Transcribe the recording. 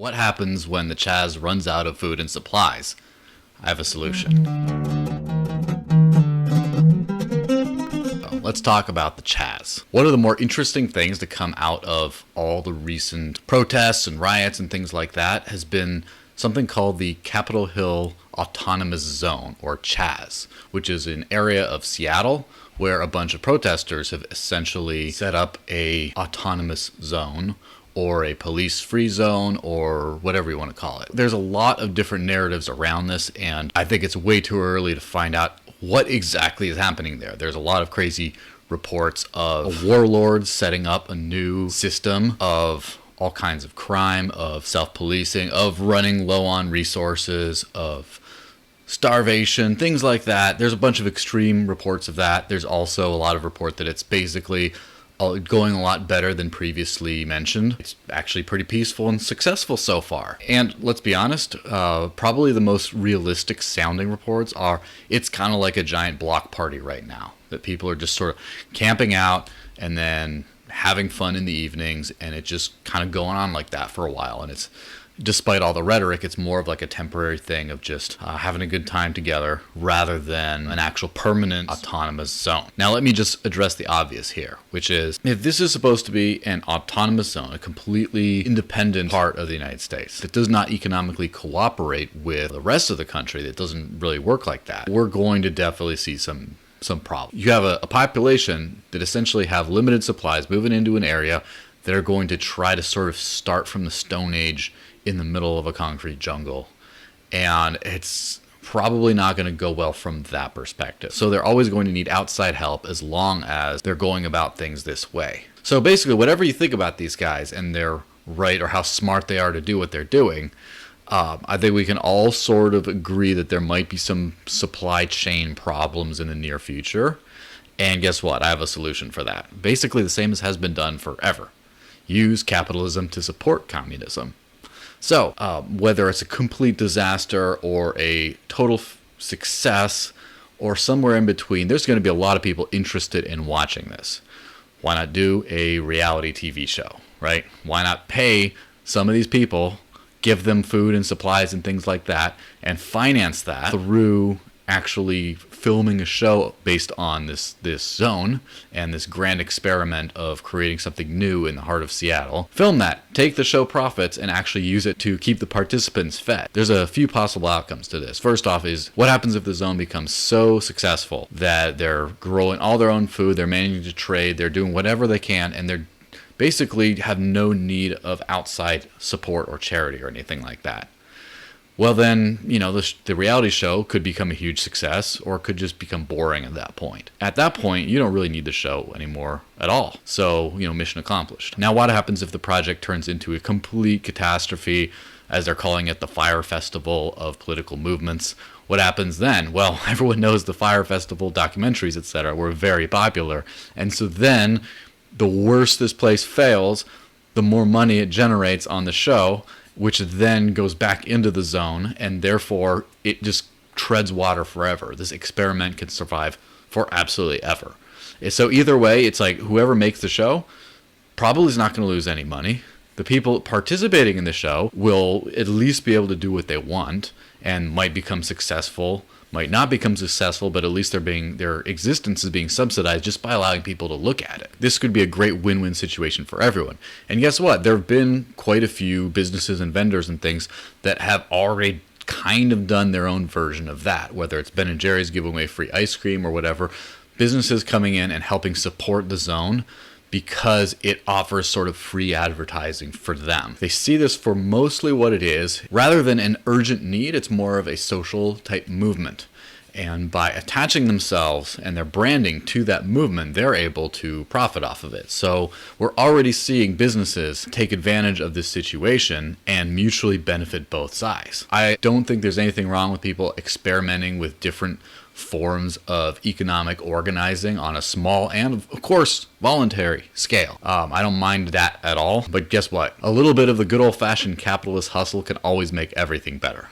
What happens when the CHAZ runs out of food and supplies? I have a solution. Let's talk about the CHAZ. One of the more interesting things to come out of all the recent protests and riots and things like that has been something called the Capitol Hill Autonomous Zone, or CHAZ, which is an area of Seattle where a bunch of protesters have essentially set up a autonomous zone, or a police-free zone, or whatever you want to call it. There's a lot of different narratives around this, and I think it's way too early to find out what exactly is happening there. There's a lot of crazy reports of warlords setting up a new system of all kinds of crime, of self-policing, of running low on resources, of starvation, things like that. There's a bunch of extreme reports of that. There's also a lot of report that it's basically going a lot better than previously mentioned. It's actually pretty peaceful and successful so far. And let's be honest, probably the most realistic sounding reports are it's kind of like a giant block party right now, that people are just sort of camping out and then having fun in the evenings, and it just kind of going on like that for a while. And it's, despite all the rhetoric, it's more of like a temporary thing of just having a good time together rather than an actual permanent autonomous zone. Now, let me just address the obvious here, which is if this is supposed to be an autonomous zone, a completely independent part of the United States that does not economically cooperate with the rest of the country, that doesn't really work like that, we're going to definitely see some problems. You have a population that essentially have limited supplies moving into an area that are going to try to sort of start from the Stone Age in the middle of a concrete jungle. And it's probably not going to go well from that perspective. So they're always going to need outside help as long as they're going about things this way. So basically, whatever you think about these guys and their right or how smart they are to do what they're doing, I think we can all sort of agree that there might be some supply chain problems in the near future. And guess what? I have a solution for that. Basically the same as has been done forever. Use capitalism to support communism. So, whether it's a complete disaster or a total success or somewhere in between, there's going to be a lot of people interested in watching this. Why not do a reality TV show, right? Why not pay some of these people, give them food and supplies and things like that, and finance that through actually filming a show based on this zone and this grand experiment of creating something new in the heart of Seattle. Film that, take the show profits, and actually use it to keep the participants fed. There's a few possible outcomes to this. First off is, what happens if the zone becomes so successful that they're growing all their own food, they're managing to trade, they're doing whatever they can, and they're basically have no need of outside support or charity or anything like that. Well then, the reality show could become a huge success, or it could just become boring at that point. At that point, you don't really need the show anymore at all. So, mission accomplished. Now, what happens if the project turns into a complete catastrophe, as they're calling it, the Fire Festival of political movements? What happens then? Well, everyone knows the Fire Festival documentaries, etc., were very popular. And so then, the worse this place fails, the more money it generates on the show, which then goes back into the zone, and therefore it just treads water forever. This experiment can survive for absolutely ever. So either way, it's like whoever makes the show probably is not going to lose any money. The people participating in the show will at least be able to do what they want and might become successful, might not become successful, but at least their existence is being subsidized just by allowing people to look at it. This could be a great win-win situation for everyone. And guess what? There have been quite a few businesses and vendors and things that have already kind of done their own version of that, whether it's Ben & Jerry's giving away free ice cream or whatever. Businesses coming in and helping support the zone because it offers sort of free advertising for them. They see this for mostly what it is. Rather than an urgent need, it's more of a social type movement. And by attaching themselves and their branding to that movement, they're able to profit off of it. So we're already seeing businesses take advantage of this situation and mutually benefit both sides. I don't think there's anything wrong with people experimenting with different forms of economic organizing on a small and, of course, voluntary scale. I don't mind that at all. But guess what? A little bit of the good old-fashioned capitalist hustle can always make everything better.